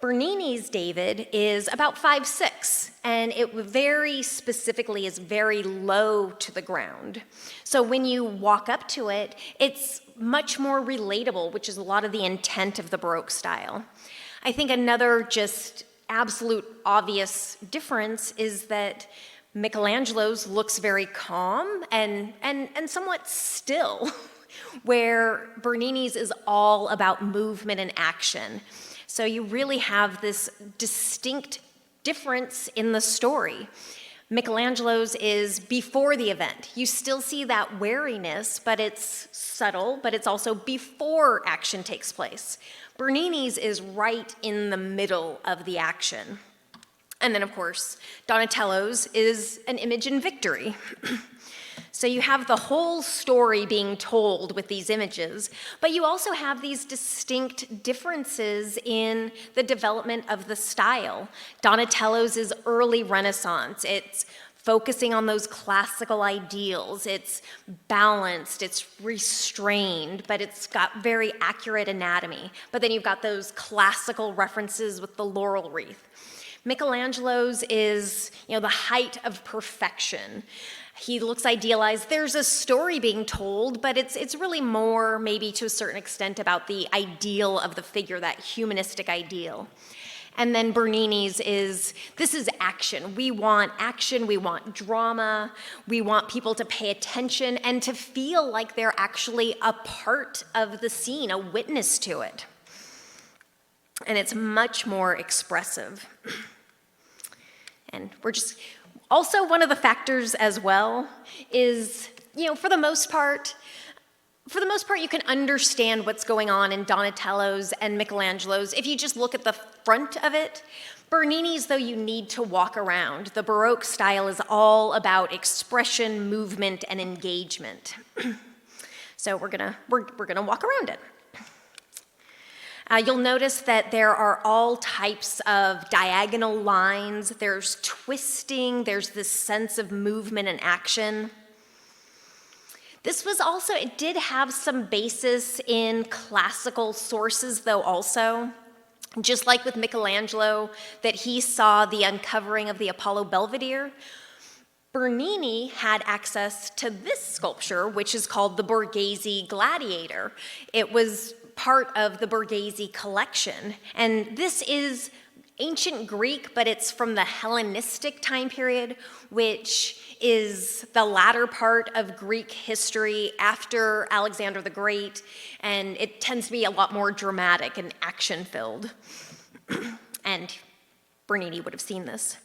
Bernini's David is about 5'6", and it very specifically is very low to the ground. So when you walk up to it, it's much more relatable, which is a lot of the intent of the Baroque style. I think another just absolute obvious difference is that Michelangelo's looks very calm and somewhat still, where Bernini's is all about movement and action. So you really have this distinct difference in the story. Michelangelo's is before the event. You still see that wariness, but it's subtle, but it's also before action takes place. Bernini's is right in the middle of the action. And then, of course, Donatello's is an image in victory. So you have the whole story being told with these images, but you also have these distinct differences in the development of the style. Donatello's is early Renaissance. It's focusing on those classical ideals. It's balanced, it's restrained, but it's got very accurate anatomy. But then you've got those classical references with the laurel wreath. Michelangelo's is, the height of perfection. He looks idealized. There's a story being told, but it's really more, maybe to a certain extent, about the ideal of the figure, that humanistic ideal. And then Bernini's this is action. We want action, we want drama, we want people to pay attention and to feel like they're actually a part of the scene, a witness to it. And it's much more expressive. And also, one of the factors as well is, for the most part, you can understand what's going on in Donatello's and Michelangelo's if you just look at the front of it. Bernini's, though, you need to walk around. The Baroque style is all about expression, movement, and engagement. So we're gonna walk around it. You'll notice that there are all types of diagonal lines. There's twisting. There's this sense of movement and action. It did have some basis in classical sources, though, also. Just like with Michelangelo, that he saw the uncovering of the Apollo Belvedere, Bernini had access to this sculpture, which is called the Borghese Gladiator. It was part of the Borghese collection, and this is ancient Greek, but it's from the Hellenistic time period, which is the latter part of Greek history after Alexander the Great, and it tends to be a lot more dramatic and action-filled. And Bernini would have seen this.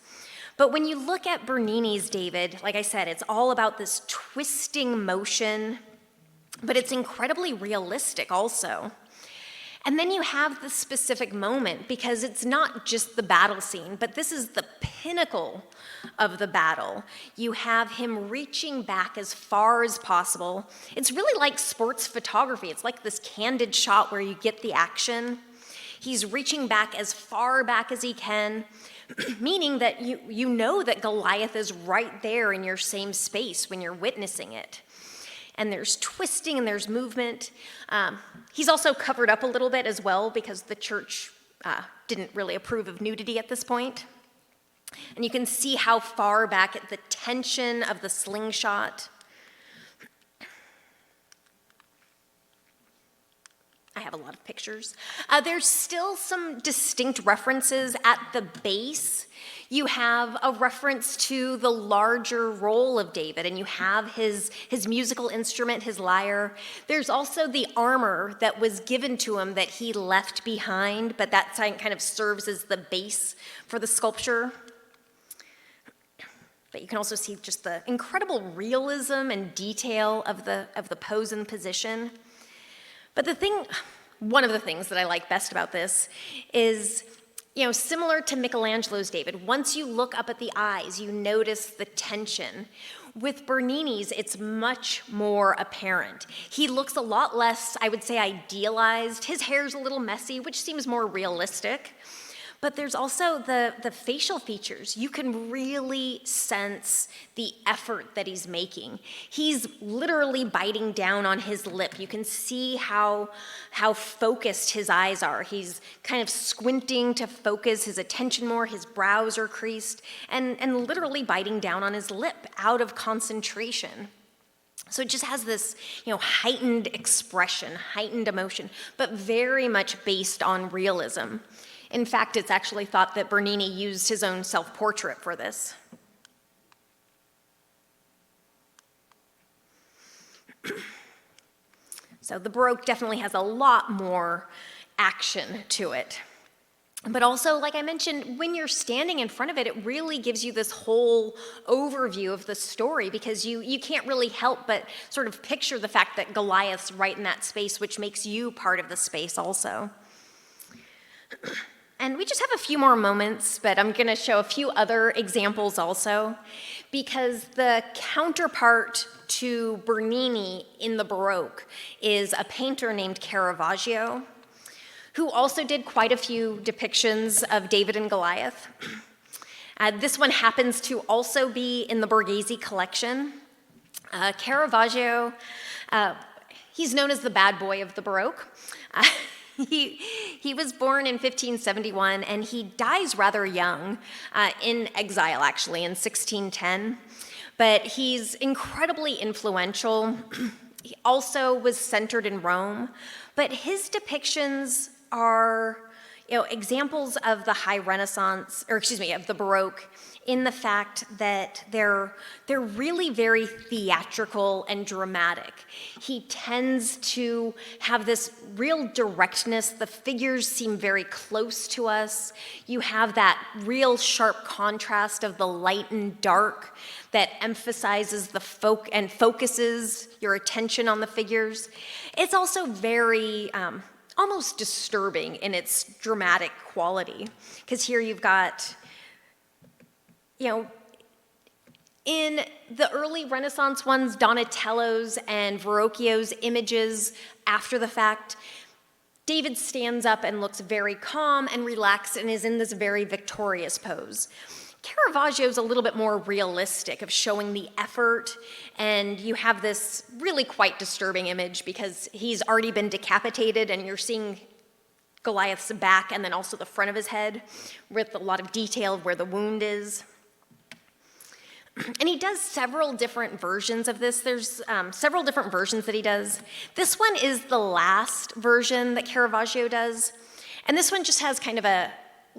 But when you look at Bernini's David, like I said, it's all about this twisting motion, but it's incredibly realistic also. And then you have the specific moment, because it's not just the battle scene, but this is the pinnacle of the battle. You have him reaching back as far as possible. It's really like sports photography. It's like this candid shot where you get the action. He's reaching back as far back as he can, meaning that you know that Goliath is right there in your same space when you're witnessing it. And there's twisting and there's movement. He's also covered up a little bit as well, because the church didn't really approve of nudity at this point. And you can see how far back the tension of the slingshot. I have a lot of pictures. There's still some distinct references at the base. You have a reference to the larger role of David, and you have his musical instrument, his lyre. There's also the armor that was given to him that he left behind, but that kind of serves as the base for the sculpture. But you can also see just the incredible realism and detail of the pose and position. But one of the things that I like best about this is, similar to Michelangelo's David, once you look up at the eyes, you notice the tension. With Bernini's, it's much more apparent. He looks a lot less, I would say, idealized. His hair's a little messy, which seems more realistic. But there's also the facial features. You can really sense the effort that he's making. He's literally biting down on his lip. You can see how focused his eyes are. He's kind of squinting to focus his attention more. His brows are creased, and literally biting down on his lip out of concentration. So it just has this, heightened expression, heightened emotion, but very much based on realism. In fact, it's actually thought that Bernini used his own self-portrait for this. So the Baroque definitely has a lot more action to it. But also, like I mentioned, when you're standing in front of it, it really gives you this whole overview of the story, because you can't really help but sort of picture the fact that Goliath's right in that space, which makes you part of the space also. And we just have a few more moments, but I'm going to show a few other examples also, because the counterpart to Bernini in the Baroque is a painter named Caravaggio, who also did quite a few depictions of David and Goliath. This one happens to also be in the Borghese collection. Caravaggio, he's known as the bad boy of the Baroque. He was born in 1571, and he dies rather young, in exile actually, in 1610. But he's incredibly influential. He also was centered in Rome, but his depictions are, examples of the High Renaissance, of the Baroque, in the fact that they're really very theatrical and dramatic. He tends to have this real directness. The figures seem very close to us. You have that real sharp contrast of the light and dark that emphasizes the and focuses your attention on the figures. It's also very almost disturbing in its dramatic quality, because here you've got, in the early Renaissance ones, Donatello's and Verrocchio's images after the fact, David stands up and looks very calm and relaxed and is in this very victorious pose. Caravaggio's a little bit more realistic, of showing the effort, and you have this really quite disturbing image because he's already been decapitated and you're seeing Goliath's back and then also the front of his head with a lot of detail of where the wound is. And he does several different versions of this. There's several different versions that he does. This one is the last version that Caravaggio does. And this one just has kind of a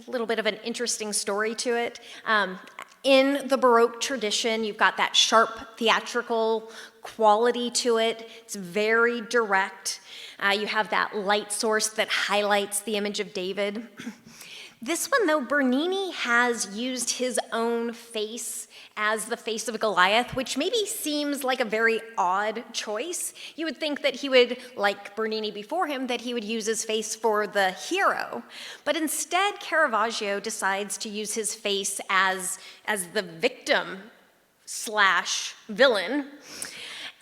little bit of an interesting story to it. In the Baroque tradition, you've got that sharp theatrical quality to it. It's very direct. You have that light source that highlights the image of David. This one, though, Bernini has used his own face as the face of Goliath, which maybe seems like a very odd choice. You would think that he would, like Bernini before him, that he would use his face for the hero. But instead, Caravaggio decides to use his face as the victim / villain.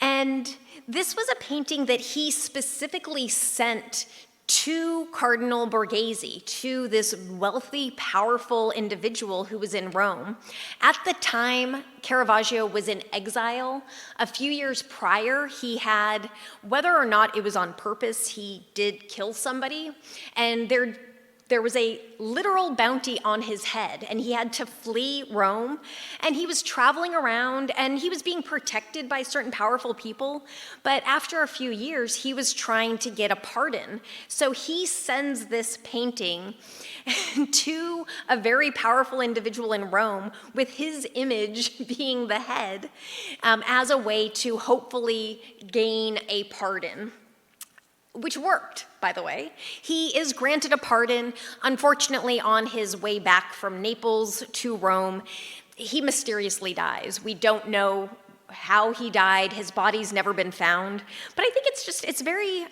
And this was a painting that he specifically sent to Cardinal Borghese, to this wealthy, powerful individual who was in Rome. At the time, Caravaggio was in exile. A few years prior, he had, whether or not it was on purpose, he did kill somebody, and there was a literal bounty on his head, and he had to flee Rome, and he was traveling around, and he was being protected by certain powerful people, but after a few years, he was trying to get a pardon. So he sends this painting to a very powerful individual in Rome with his image being the head as a way to hopefully gain a pardon. Which worked, by the way. He is granted a pardon. Unfortunately, on his way back from Naples to Rome, he mysteriously dies. We don't know how he died. His body's never been found. But I think it's very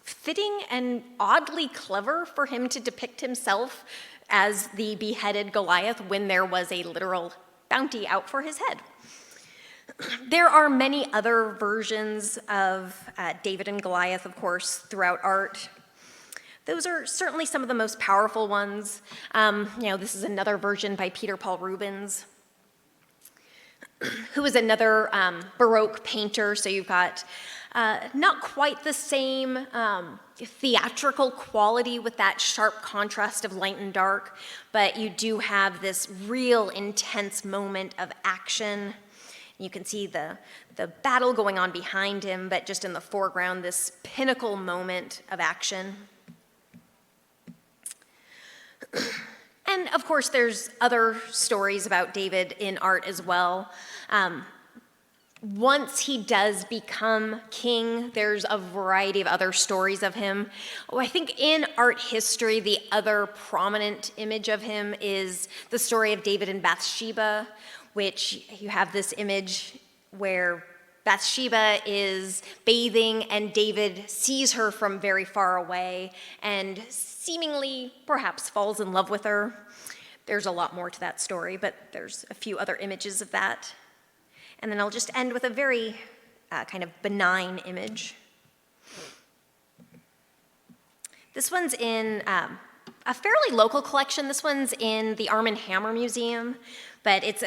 fitting and oddly clever for him to depict himself as the beheaded Goliath when there was a literal bounty out for his head. There are many other versions of David and Goliath, of course, throughout art. Those are certainly some of the most powerful ones. This is another version by Peter Paul Rubens, who is another Baroque painter. So you've got not quite the same theatrical quality with that sharp contrast of light and dark, but you do have this real intense moment of action. You can see the battle going on behind him, but just in the foreground, this pinnacle moment of action. And of course, there's other stories about David in art as well. Once he does become king, there's a variety of other stories of him. I think in art history, the other prominent image of him is the story of David and Bathsheba, which you have this image where Bathsheba is bathing and David sees her from very far away and seemingly perhaps falls in love with her. There's a lot more to that story, but there's a few other images of that. And then I'll just end with a very kind of benign image. This one's in a fairly local collection. This one's in the Arm & Hammer Museum, but it's